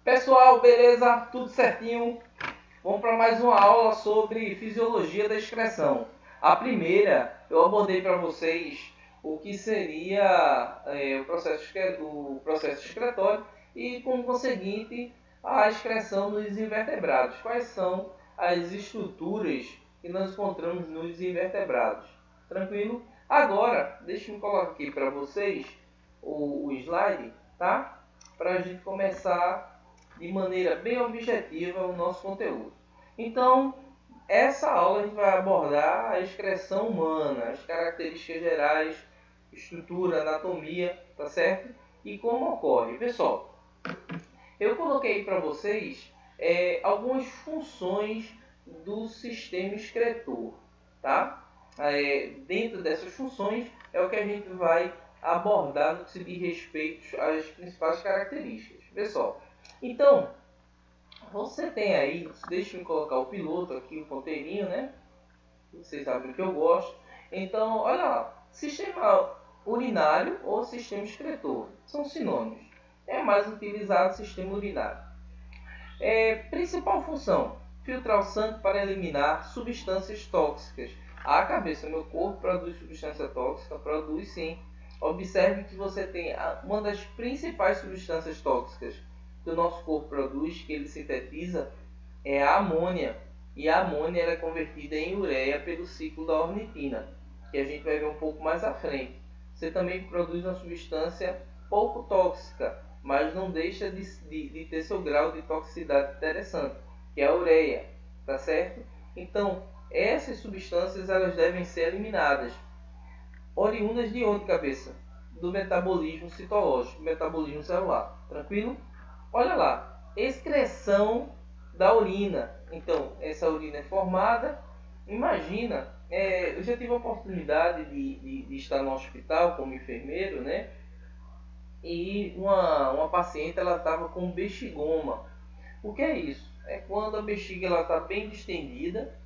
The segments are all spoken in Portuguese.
Pessoal, beleza? Tudo certinho? Vamos para mais uma aula sobre fisiologia da excreção. A primeira, eu abordei para vocês o que seria o processo excretório e, como conseguinte, a excreção nos invertebrados. Quais são as estruturas que nós encontramos nos invertebrados? Tranquilo? Agora, deixa eu colocar aqui para vocês o slide, tá? Para a gente começar de maneira bem objetiva o nosso conteúdo. Então, essa aula a gente vai abordar a excreção humana, as características gerais, estrutura, anatomia, tá certo? E como ocorre. Pessoal, eu coloquei para vocês algumas funções do sistema excretor, tá? Dentro dessas funções é o que a gente vai abordar no que se diz respeito às principais características. Pessoal, então, você tem aí, deixa eu colocar o piloto aqui, o ponteirinho, né? Vocês sabem que eu gosto. Então, olha lá, sistema urinário ou sistema excretor, são sinônimos. É mais utilizado o sistema urinário. Principal função, filtrar o sangue para eliminar substâncias tóxicas. A cabeça, meu corpo produz substância tóxica? Produz sim. Observe que você tem uma das principais substâncias tóxicas que o nosso corpo produz, que ele sintetiza, é a amônia. E a amônia ela é convertida em ureia pelo ciclo da ornitina, que a gente vai ver um pouco mais à frente. Você também produz uma substância pouco tóxica, mas não deixa de ter seu grau de toxicidade interessante, que é a ureia, tá certo? Então, essas substâncias elas devem ser eliminadas, oriundas de onde, cabeça? Do metabolismo citológico, metabolismo celular, tranquilo? Olha lá, excreção da urina. Então, essa urina é formada. Imagina, eu já tive a oportunidade de estar no hospital como enfermeiro, né? E uma paciente ela estava com bexigoma. O que é isso? É quando a bexiga está bem distendida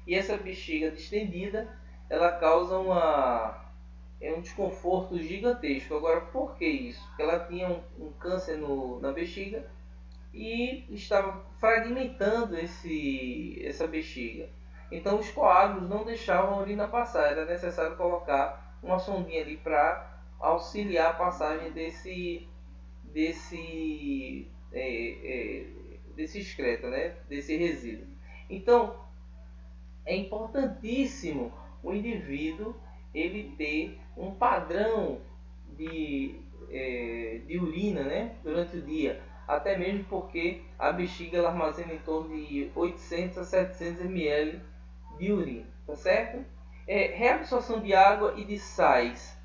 e essa bexiga distendida ela causa um desconforto gigantesco. Agora, por que isso? Porque ela tinha um câncer na bexiga e estava fragmentando essa bexiga. Então, os coágulos não deixavam a urina passar. Era necessário colocar uma sondinha ali para auxiliar a passagem desse excreto, né? Desse resíduo. Então, é importantíssimo o indivíduo ele ter um padrão de urina, né, durante o dia, até mesmo porque a bexiga ela armazena em torno de 800 a 700 ml de urina, tá certo? Reabsorção de água e de sais,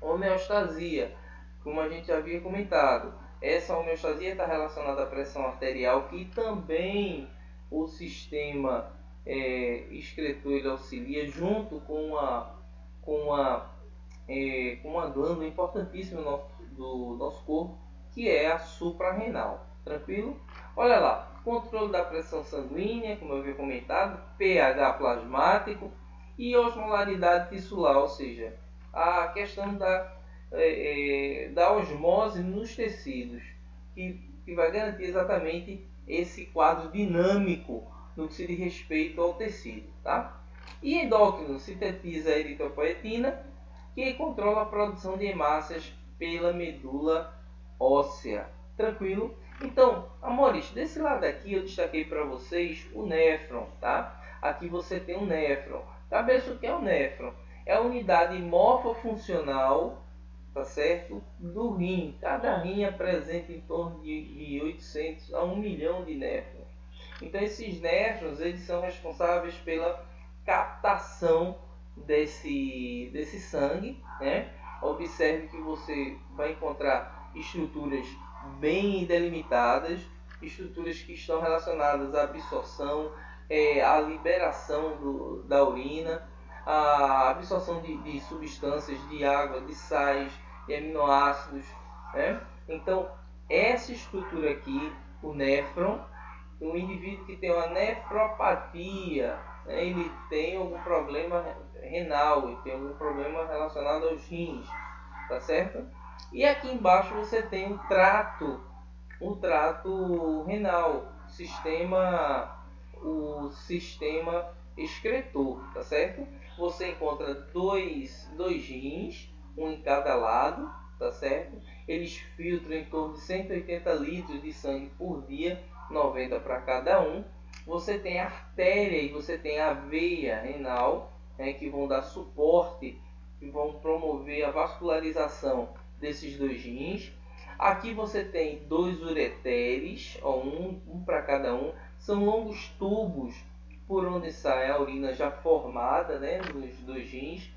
homeostasia, como a gente já havia comentado. Essa homeostasia está relacionada à pressão arterial, que também o sistema excretor ele auxilia junto com uma glândula importantíssima do nosso corpo, que é a suprarrenal. Tranquilo? Olha lá, controle da pressão sanguínea, como eu havia comentado, pH plasmático e osmolaridade tissular, ou seja, a questão da osmose nos tecidos, que vai garantir exatamente esse quadro dinâmico no que se diz respeito ao tecido, tá? E endócrino sintetiza a eritropoetina, que controla a produção de hemácias pela medula óssea. Tranquilo? Então, amores, desse lado aqui eu destaquei para vocês o néfron, tá? Aqui você tem o néfron. Cabeça, o que é o néfron? É a unidade morfofuncional, tá certo, do rim. Cada rim apresenta em torno de 800 a 1 milhão de néfrons. Então esses néfrons eles são responsáveis pela captação desse sangue, né? Observe que você vai encontrar estruturas bem delimitadas, estruturas que estão relacionadas à absorção, à liberação da urina, à absorção de substâncias, de água, de sais, de aminoácidos, né? Então, essa estrutura aqui, o néfron, um indivíduo que tem uma nefropatia, né, ele tem algum problema renal, ele tem algum problema relacionado aos rins, tá certo? E aqui embaixo você tem um trato o trato renal, o sistema excretor, tá certo? Você encontra dois rins, um em cada lado, tá certo? Eles filtram em torno de 180 litros de sangue por dia, 90 para cada um. Você tem a artéria e você tem a veia renal, né, que vão dar suporte, que vão promover a vascularização desses dois rins. Aqui você tem dois ureteres, ó, um para cada um. São longos tubos por onde sai a urina já formada, né, nos dois rins.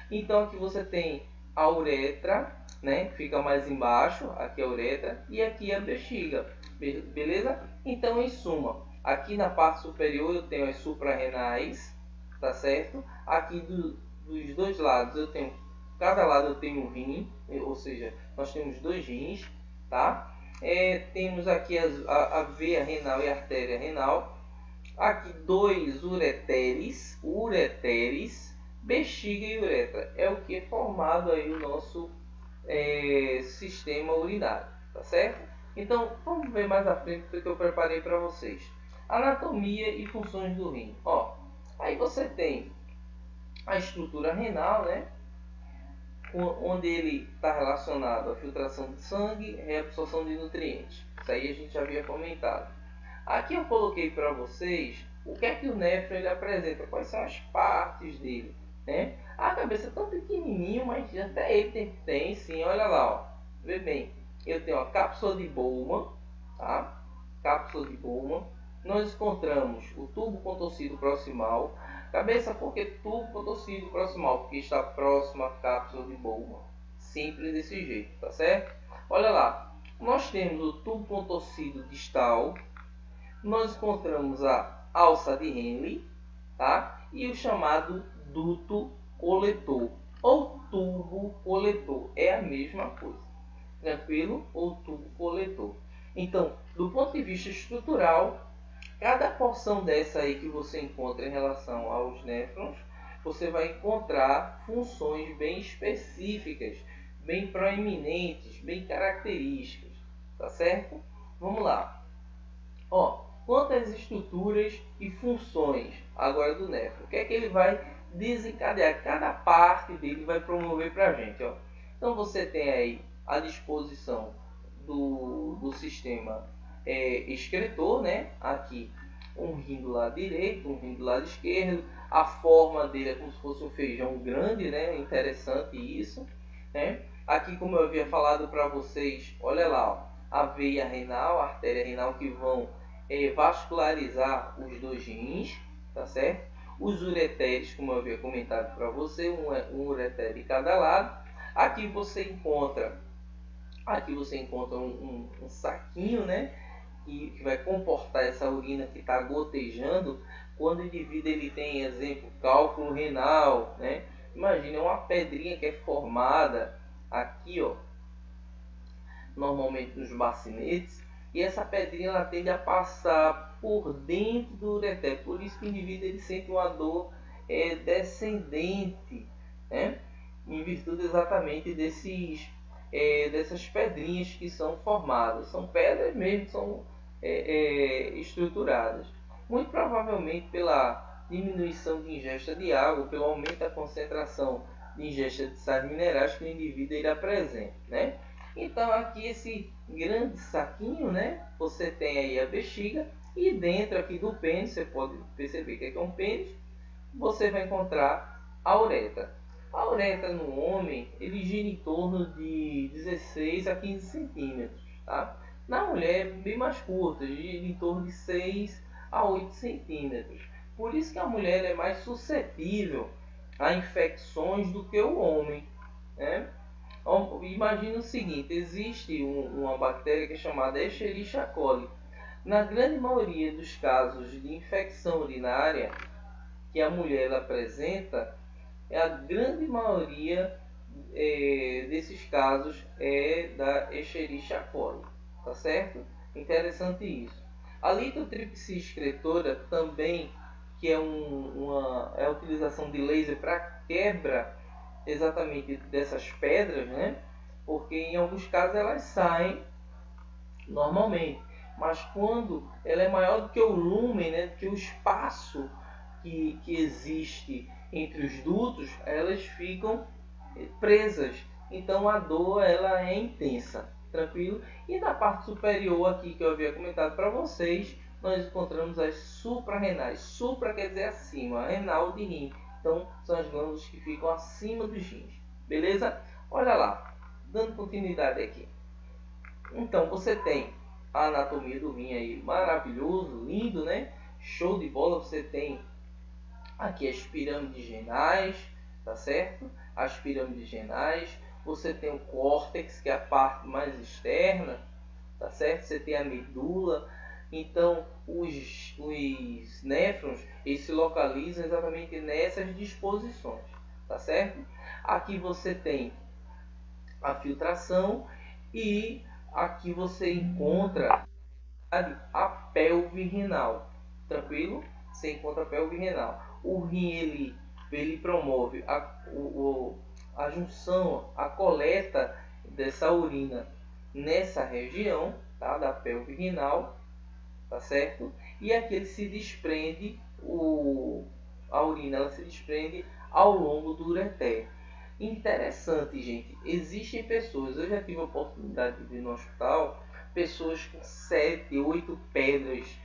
Então aqui você tem a uretra, né, que fica mais embaixo, aqui a uretra, e aqui a bexiga, beleza? Então, em suma, aqui na parte superior eu tenho as suprarrenais, tá certo? Aqui dos dois lados eu tenho, cada lado eu tenho um rim, ou seja, nós temos dois rins, tá? Temos aqui a veia renal e a artéria renal. Aqui dois ureteres, bexiga e uretra. É o que é formado aí o nosso sistema urinário, tá certo? Então, vamos ver mais à frente o que eu preparei para vocês. Anatomia e funções do rim. Ó, aí você tem a estrutura renal, né? Onde ele está relacionado à filtração de sangue e reabsorção de nutrientes. Isso aí a gente já havia comentado. Aqui eu coloquei para vocês o que é que o néfron ele apresenta, quais são as partes dele, né? A cabeça é tão pequenininho, mas até ele tem sim, olha lá, ó. Vê bem, eu tenho a cápsula de Bowman, tá? Cápsula de Bowman. Nós encontramos o tubo contorcido proximal. Cabeça, porque tubo contorcido proximal? Porque está próximo à cápsula de Bowman. Simples desse jeito, tá certo? Olha lá, nós temos o tubo contorcido distal. Nós encontramos a alça de Henle, tá? E o chamado duto coletor ou tubo coletor. É a mesma coisa. Tranquilo? Ou tubo coletor. Então, do ponto de vista estrutural, cada porção dessa aí que você encontra em relação aos néfrons, você vai encontrar funções bem específicas, bem proeminentes, bem características, tá certo? Vamos lá. Ó, quanto às estruturas e funções agora do néfron, o que é que ele vai desencadear? Cada parte dele vai promover para a gente, ó. Então você tem aí a disposição do sistema excretor, né? Aqui um rim do lado direito, um rim do lado esquerdo. A forma dele é como se fosse um feijão grande, né? Interessante isso, né? Aqui, como eu havia falado para vocês, olha lá, ó, a veia renal, a artéria renal que vão vascularizar os dois rins, tá certo? Os ureteres, como eu havia comentado para você, um ureter de cada lado. Aqui você encontra um saquinho, né? Que vai comportar essa urina que está gotejando. Quando o indivíduo ele tem, exemplo, cálculo renal, né? Imagina uma pedrinha que é formada aqui, ó, normalmente nos bacinetes, e essa pedrinha ela tende a passar por dentro do ureter. Por isso que o indivíduo ele sente uma dor descendente, né? Em virtude exatamente dessas pedrinhas que são formadas. São pedras mesmo, são estruturadas. Muito provavelmente pela diminuição de ingesta de água, pelo aumento da concentração de ingesta de sais minerais que o indivíduo ele apresenta, né? Então aqui esse grande saquinho, né? Você tem aí a bexiga e dentro aqui do pênis, você pode perceber que é um pênis, você vai encontrar a uretra. A uretra no homem, ele gira em torno de 16 a 15 centímetros, tá? Na mulher, bem mais curta, gira em torno de 6 a 8 centímetros. Por isso que a mulher é mais suscetível a infecções do que o homem, né? Imagina o seguinte, existe uma bactéria que é chamada Escherichia coli. Na grande maioria dos casos de infecção urinária que a mulher apresenta, a grande maioria desses casos é da Escherichia coli, tá certo? Interessante isso. A litotripsia excretora também, que é a utilização de laser para quebra exatamente dessas pedras, né? Porque em alguns casos elas saem normalmente. Mas quando ela é maior do que o lumen, né, do que o espaço que existe entre os dutos, elas ficam presas. Então a dor ela é intensa, tranquilo? E na parte superior aqui que eu havia comentado para vocês, nós encontramos as suprarrenais. Supra quer dizer acima, renal de rim. Então são as glândulas que ficam acima dos rins. Beleza? Olha lá, dando continuidade aqui. Então você tem a anatomia do rim aí, maravilhoso, lindo, né? Show de bola. Você tem aqui as pirâmides renais, tá certo? As pirâmides renais. Você tem o córtex, que é a parte mais externa, tá certo? Você tem a medula. Então, os néfrons eles se localizam exatamente nessas disposições, tá certo? Aqui você tem a filtração e aqui você encontra a pelve renal, tranquilo? Você encontra a pelve renal. O rim ele promove a junção, a coleta dessa urina nessa região, tá? Da pelve renal, tá certo? E aqui ele se desprende, a urina ela se desprende ao longo do ureter. Interessante, gente. Existem pessoas, eu já tive a oportunidade de ver no hospital, pessoas com 7, 8 pedras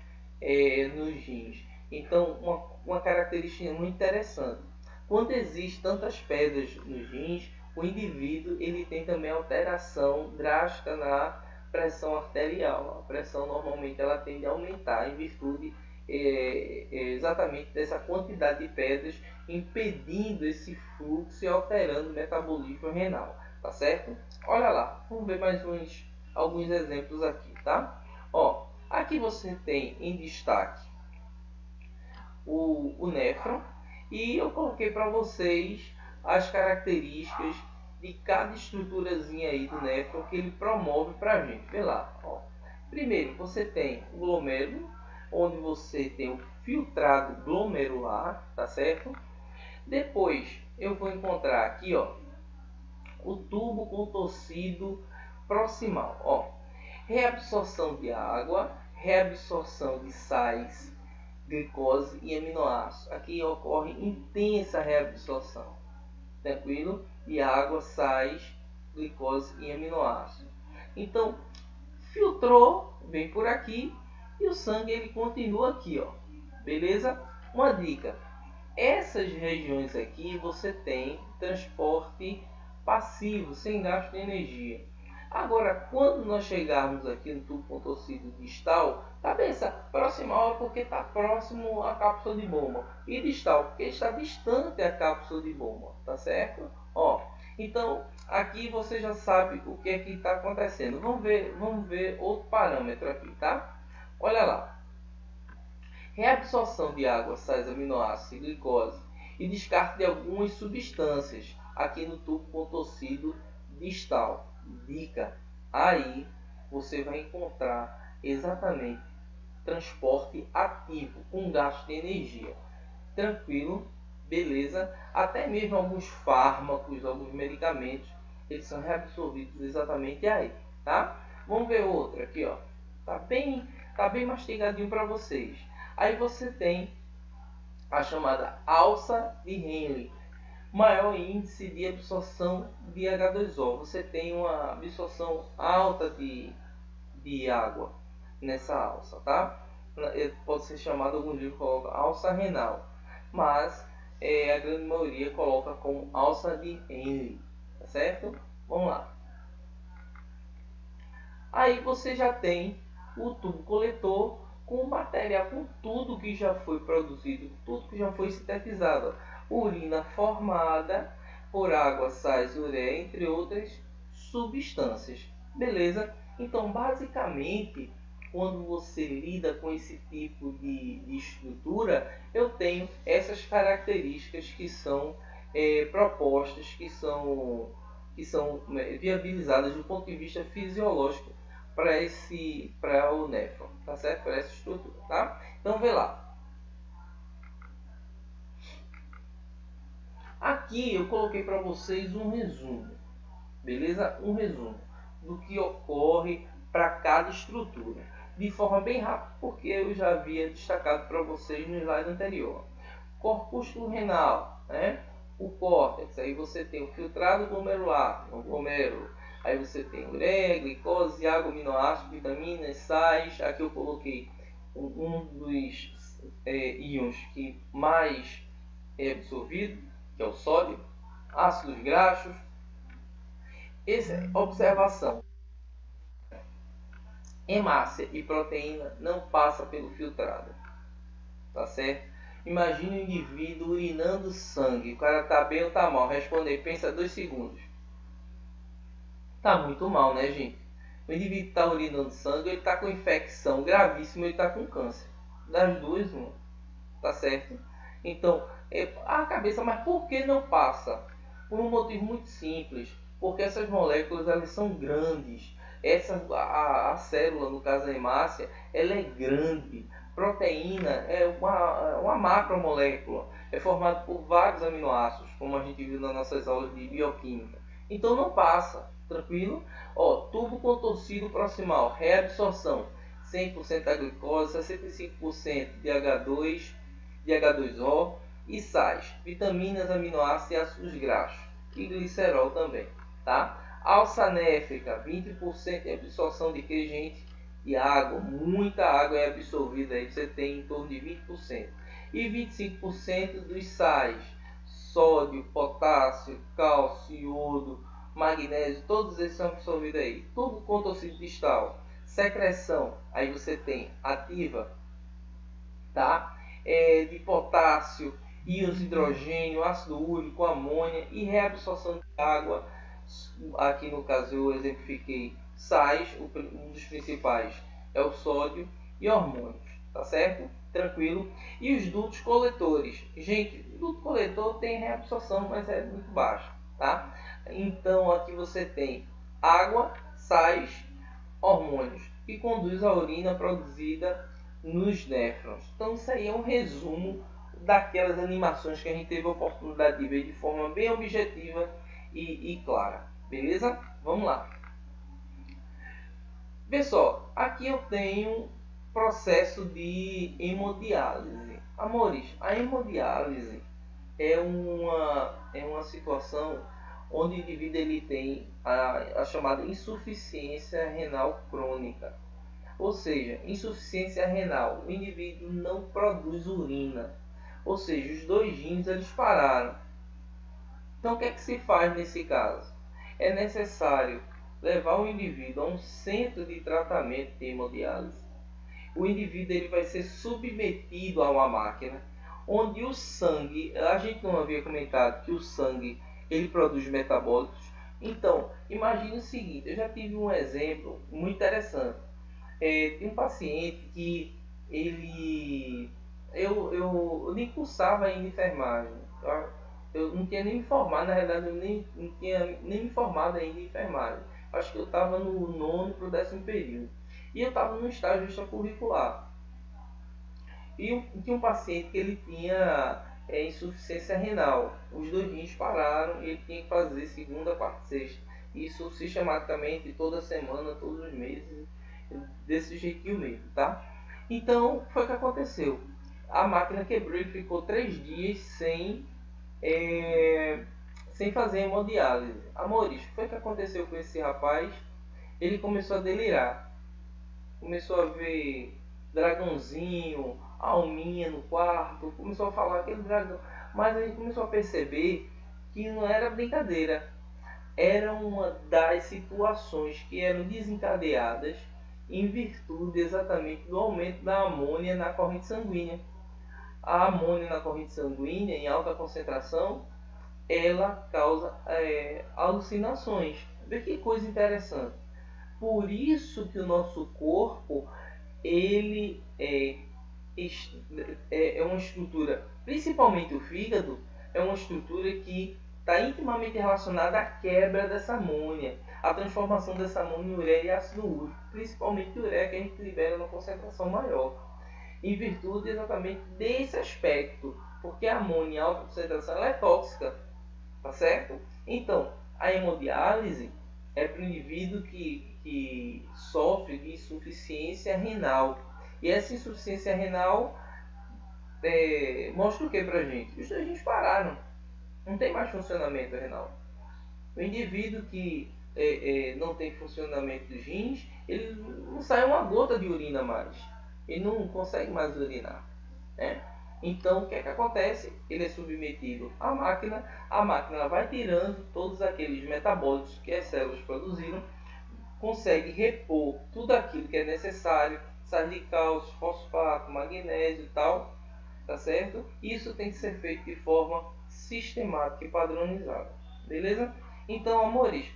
nos rins. Então, uma característica muito interessante. Quando existem tantas pedras nos rins, o indivíduo ele tem também alteração drástica na pressão arterial. A pressão normalmente ela tende a aumentar em virtude exatamente dessa quantidade de pedras impedindo esse fluxo e alterando o metabolismo renal, tá certo? Olha lá, vamos ver mais alguns exemplos aqui, tá? Ó, aqui você tem em destaque o néfron e eu coloquei para vocês as características de cada estruturazinha aí do néfron que ele promove para a gente. Vê lá, ó. Primeiro você tem o glomérulo, onde você tem o filtrado glomerular, tá certo? Depois eu vou encontrar aqui, ó, o tubo contorcido proximal, ó. Reabsorção de água, reabsorção de sais, glicose e aminoácidos. Aqui ocorre intensa reabsorção, tranquilo? De água, sais, glicose e aminoácidos. Então, filtrou, vem por aqui e o sangue ele continua aqui, ó. Beleza? Uma dica: essas regiões aqui você tem transporte passivo, sem gasto de energia. Agora, quando nós chegarmos aqui no tubo contorcido distal, cabeça proximal é porque está próximo à cápsula de Bowman, e distal porque está distante a cápsula de Bowman, tá certo? Ó, então aqui você já sabe o que é que está acontecendo. Vamos ver outro parâmetro aqui, tá? Olha lá. Reabsorção de água, sais, aminoácidos e glicose e descarte de algumas substâncias aqui no tubo contorcido distal. Dica: aí você vai encontrar exatamente transporte ativo com gasto de energia. Tranquilo? Beleza? Até mesmo alguns fármacos, alguns medicamentos, eles são reabsorvidos exatamente aí, tá? Vamos ver outro aqui, ó. Tá bem mastigadinho para vocês. Aí você tem a chamada alça de Henle, maior índice de absorção de H2O. Você tem uma absorção alta de água nessa alça, tá? Pode ser chamado, alguns livros colocam alça renal, mas a grande maioria coloca como alça de Henle, tá certo? Vamos lá. Aí você já tem o tubo coletor com o material, com tudo que já foi produzido, tudo que já foi sintetizado. Urina formada por água, sais, ureia, entre outras substâncias. Beleza? Então, basicamente, quando você lida com esse tipo de estrutura, eu tenho essas características que são propostas, que são viabilizadas do ponto de vista fisiológico para o néfron, tá certo? Para essa estrutura, tá? Então, vê lá. Aqui eu coloquei para vocês um resumo, beleza? Um resumo do que ocorre para cada estrutura, de forma bem rápida, porque eu já havia destacado para vocês no slide anterior. Corpúsculo renal, né? O córtex, aí você tem o filtrado glomerular, o glomêrulo. Aí você tem ureia, glicose, água, aminoácidos, vitaminas, sais. Aqui eu coloquei um dos íons que mais é absorvido, que é o sódio, ácidos graxos. Essa observação. Hemácia e proteína não passa pelo filtrado, tá certo? Imagine um indivíduo urinando sangue, o cara tá bem ou tá mal? Responder, pensa 2 segundos. Tá muito mal, né, gente? O indivíduo tá urinando sangue, ele tá com infecção gravíssima, ele tá com câncer. Das duas, uma, tá certo? Então, a cabeça, mas por que não passa? Por um motivo muito simples, porque essas moléculas elas são grandes. A célula, no caso da hemácia, ela é grande. Proteína é uma macromolécula, é formada por vários aminoácidos, como a gente viu nas nossas aulas de bioquímica. Então não passa, tranquilo? Ó, tubo contorcido proximal, reabsorção, 100% da glicose, 65% de H2O e sais, vitaminas, aminoácidos e ácidos graxos e glicerol também, tá? Alça néfrica, 20% de absorção de que, gente? E água, muita água é absorvida, aí você tem em torno de 20%. E 25% dos sais, sódio, potássio, cálcio, iodo, magnésio, todos esses são absorvidos aí. Tubo contorcido distal, secreção, aí você tem ativa, tá? De potássio, íons de hidrogênio, ácido úrico, amônia e reabsorção de água. Aqui no caso eu exemplifiquei sais, um dos principais é o sódio e hormônios, tá certo? Tranquilo. E os dutos coletores, gente, o duto coletor tem reabsorção, mas é muito baixa, tá? Então aqui você tem água, sais, hormônios, que conduz a urina produzida nos néfrons. Então isso aí é um resumo daquelas animações que a gente teve a oportunidade de ver de forma bem objetiva e clara. Beleza? Vamos lá. Vê só, aqui eu tenho processo de hemodiálise. Amores, a hemodiálise é uma situação onde o indivíduo ele tem a chamada insuficiência renal crônica. Ou seja, insuficiência renal, o indivíduo não produz urina. Ou seja, os 2 rins eles pararam. Então o que é que se faz nesse caso? É necessário levar o indivíduo a um centro de tratamento de hemodiálise. O indivíduo ele vai ser submetido a uma máquina onde o sangue, a gente não havia comentado que o sangue ele produz metabólitos. Então, imagine o seguinte, eu já tive um exemplo muito interessante. Tem um paciente que eu nem cursava ainda enfermagem. Eu não tinha nem me formado, na realidade eu não tinha nem me formado ainda em enfermagem. Acho que eu estava no 9º para o 10º período. E eu estava no estágio extracurricular. E tinha um paciente que ele tinha insuficiência renal. Os 2 rins pararam e ele tinha que fazer segunda, quarta e sexta. Isso sistematicamente, toda semana, todos os meses, desse jeitinho mesmo, tá? Então, foi o que aconteceu. A máquina quebrou e ficou 3 dias sem fazer hemodiálise. Amores, foi o que aconteceu com esse rapaz? Ele começou a delirar. Começou a ver dragãozinho, alminha no quarto, começou a falar aquele dragão. Mas a gente começou a perceber que não era brincadeira. Era uma das situações que eram desencadeadas em virtude exatamente do aumento da amônia na corrente sanguínea. A amônia na corrente sanguínea, em alta concentração, ela causa alucinações. Vê que coisa interessante. Por isso que o nosso corpo ele é uma estrutura, principalmente o fígado, é uma estrutura que está intimamente relacionada à quebra dessa amônia, à transformação dessa amônia em ureia e ácido úrico, principalmente ureia que a gente libera numa concentração maior, em virtude exatamente desse aspecto, porque a amônia em alta concentração ela é tóxica, tá certo? Então, a hemodiálise é para o indivíduo que que sofre de insuficiência renal. E essa insuficiência renal mostra o que pra gente? Os rins pararam, não tem mais funcionamento renal. O indivíduo que não tem funcionamento dos rins, ele não sai uma gota de urina mais, ele não consegue mais urinar, né? Então o que é que acontece? Ele é submetido à máquina, a máquina vai tirando todos aqueles metabólicos que as células produziram, consegue repor tudo aquilo que é necessário, sais de cálcio, fosfato, magnésio e tal, tá certo? Isso tem que ser feito de forma sistemática e padronizada, beleza? Então, amores,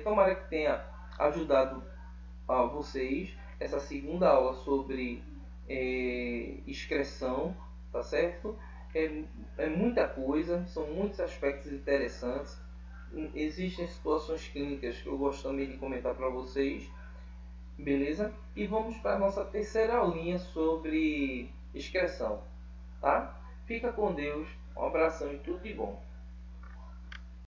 tomara que tenha ajudado a vocês essa segunda aula sobre excreção, tá certo? É muita coisa, são muitos aspectos interessantes. Existem situações clínicas que eu gosto também de comentar para vocês, beleza? E vamos para a nossa terceira aulinha sobre excreção, tá? Fica com Deus, um abração e tudo de bom.